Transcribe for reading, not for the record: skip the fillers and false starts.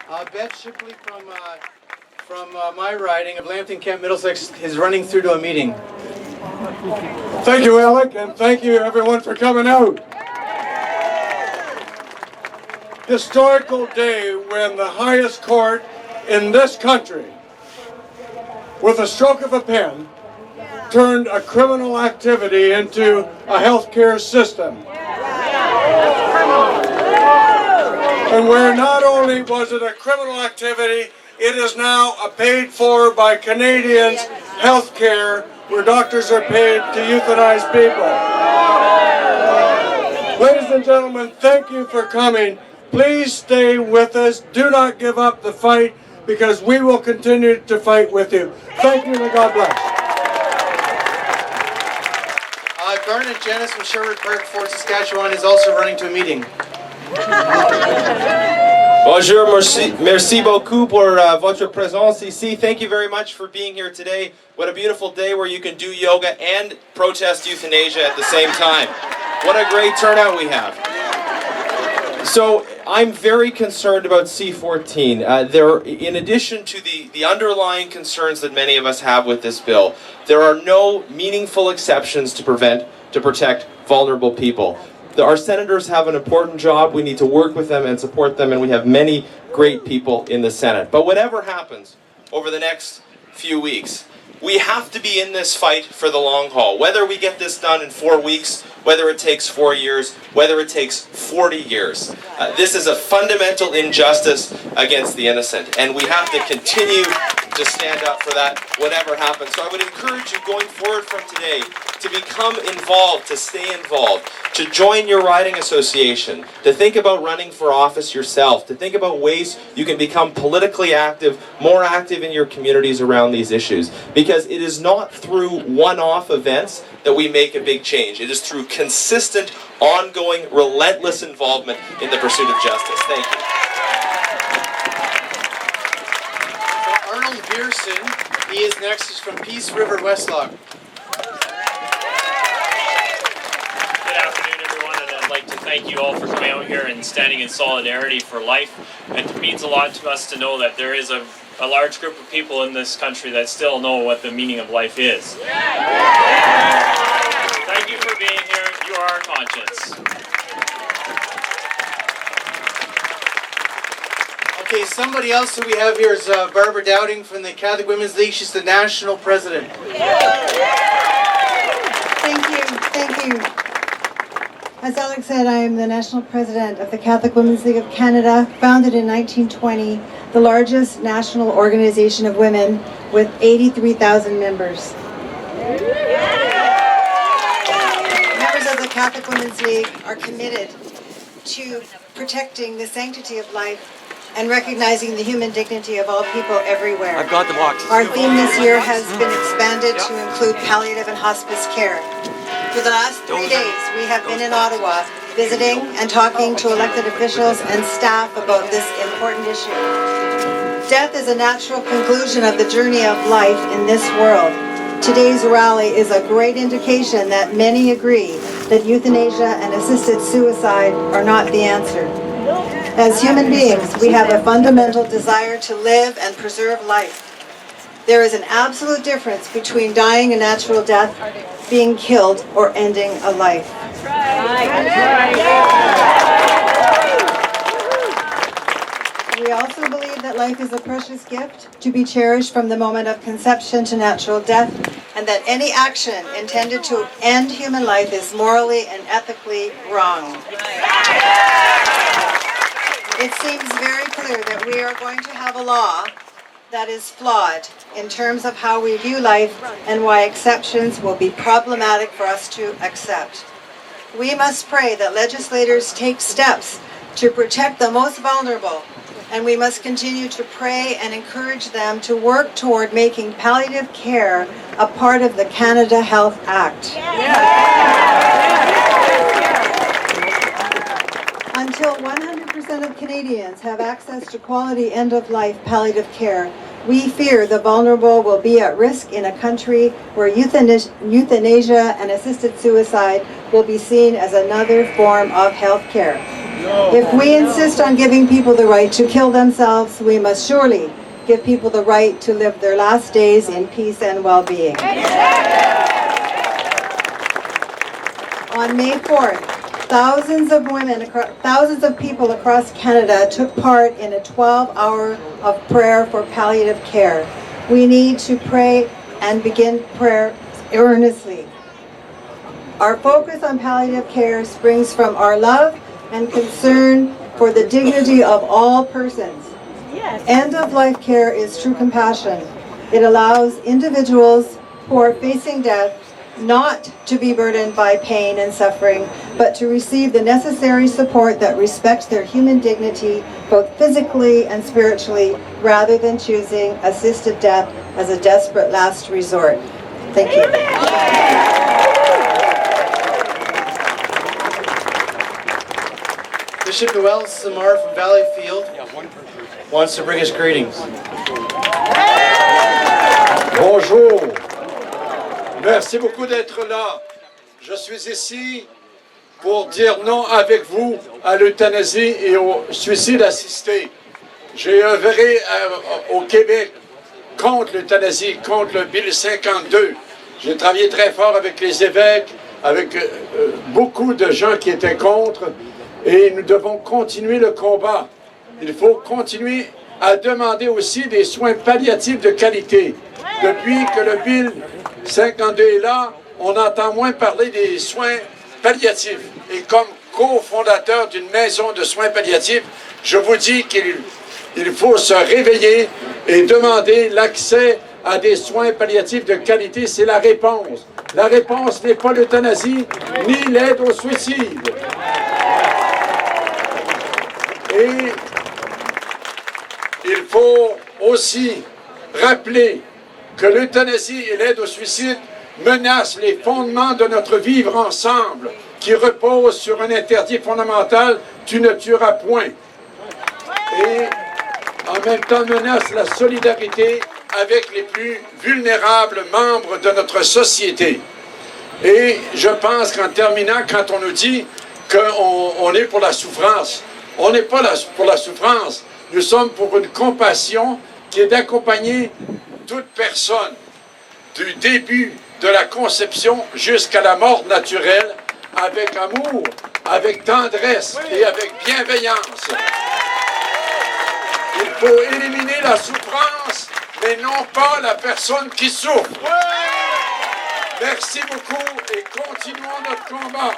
Beth Shipley from my riding of Lambton, Kent, Middlesex is running through to a meeting. Thank you, Alec, and thank you everyone for coming out. Historical day when the highest court in this country, with a stroke of a pen, turned a criminal activity into a healthcare system. And where not only was it a criminal activity, it is now a paid for by Canadians healthcare, where doctors are paid to euthanize people. Ladies and gentlemen, thank you for coming. Please stay with us. Do not give up the fight, because we will continue to fight with you. Thank you, and God bless. Garnet Genuis from Sherwood Park, Fort Saskatchewan is also running to a meeting. Bonjour, merci beaucoup pour votre présence ici. Thank you very much for being here today. What a beautiful day where you can do yoga and protest euthanasia at the same time. What a great turnout we have. So I'm very concerned about C-14. In addition to the underlying concerns that many of us have with this bill, there are no meaningful exceptions to protect vulnerable people. Our senators have an important job. We need to work with them and support them, and we have many great people in the Senate. But whatever happens over the next few weeks, we have to be in this fight for the long haul. Whether we get this done in 4 weeks, whether it takes 4 years, whether it takes 40 years. This is a fundamental injustice against the innocent, and we have to continue to stand up for that, whatever happens. So I would encourage you going forward from today to become involved, to stay involved, to join your riding association, to think about running for office yourself, to think about ways you can become politically active, more active in your communities around these issues. Because it is not through one-off events that we make a big change. It is through consistent, ongoing, relentless involvement in the pursuit of justice. Thank you. Arnold Viersen, he is next, is from Peace River, Westlock. Good afternoon, everyone, and I'd like to thank you all for coming out here and standing in solidarity for life. It means a lot to us to know that there is a large group of people in this country that still know what the meaning of life is. Thank you for being here. You are our conscience. Okay, somebody else that we have here is Barbara Dowding from the Catholic Women's League. She's the national president. Thank you. As Alex said, I am the national president of the Catholic Women's League of Canada, founded in 1920, the largest national organization of women with 83,000 members. Members of the Catholic Women's League are committed to protecting the sanctity of life and recognizing the human dignity of all people everywhere. I've got the box. Our theme this year has been expanded to include palliative and hospice care. For the last 3 days, we have been in Ottawa visiting and talking to elected officials and staff about this important issue. Death is a natural conclusion of the journey of life in this world. Today's rally is a great indication that many agree that euthanasia and assisted suicide are not the answer. As human beings, we have a fundamental desire to live and preserve life. There is an absolute difference between dying a natural death, being killed, or ending a life. We also believe that life is a precious gift to be cherished from the moment of conception to natural death, and that any action intended to end human life is morally and ethically wrong. It seems very clear that we are going to have a law that is flawed in terms of how we view life and why exceptions will be problematic for us to accept. We must pray that legislators take steps to protect the most vulnerable, and we must continue to pray and encourage them to work toward making palliative care a part of the Canada Health Act. Until 100% of Canadians have access to quality end-of-life palliative care, we fear the vulnerable will be at risk in a country where euthanasia and assisted suicide will be seen as another form of health care. If we insist on giving people the right to kill themselves, we must surely give people the right to live their last days in peace and well-being. On May 4th, thousands of people across Canada took part in a 12-hour of prayer for palliative care. We need to pray and begin prayer earnestly. Our focus on palliative care springs from our love and concern for the dignity of all persons. End-of-life care is true compassion. It allows individuals who are facing death not to be burdened by pain and suffering, but to receive the necessary support that respects their human dignity, both physically and spiritually, rather than choosing assisted death as a desperate last resort. Thank you. Bishop Noel Simard from Valleyfield wants to bring us greetings. Bonjour. Merci beaucoup d'être là. Je suis ici pour dire non avec vous à l'euthanasie et au suicide assisté. J'ai œuvré au Québec contre l'euthanasie, contre le Bill 52. J'ai travaillé très fort avec les évêques, avec beaucoup de gens qui étaient contre, et nous devons continuer le combat. Il faut continuer à demander aussi des soins palliatifs de qualité. Depuis que le Bill 52 est là, on entend moins parler des soins palliatifs. Et comme cofondateur d'une maison de soins palliatifs, je vous dis qu'il faut se réveiller et demander l'accès à des soins palliatifs de qualité. C'est la réponse. La réponse n'est pas l'euthanasie ni l'aide au suicide. Et il faut aussi rappeler que l'euthanasie et l'aide au suicide menacent les fondements de notre vivre ensemble, qui repose sur un interdit fondamental, tu ne tueras point. Et en même temps menace la solidarité avec les plus vulnérables membres de notre société. Et je pense qu'en terminant, quand on nous dit qu'on est pour la souffrance, on n'est pas là pour la souffrance, nous sommes pour une compassion qui est d'accompagner toute personne, du début de la conception jusqu'à la mort naturelle, avec amour, avec tendresse et avec bienveillance. Il faut éliminer la souffrance, mais non pas la personne qui souffre. Merci beaucoup et continuons notre combat.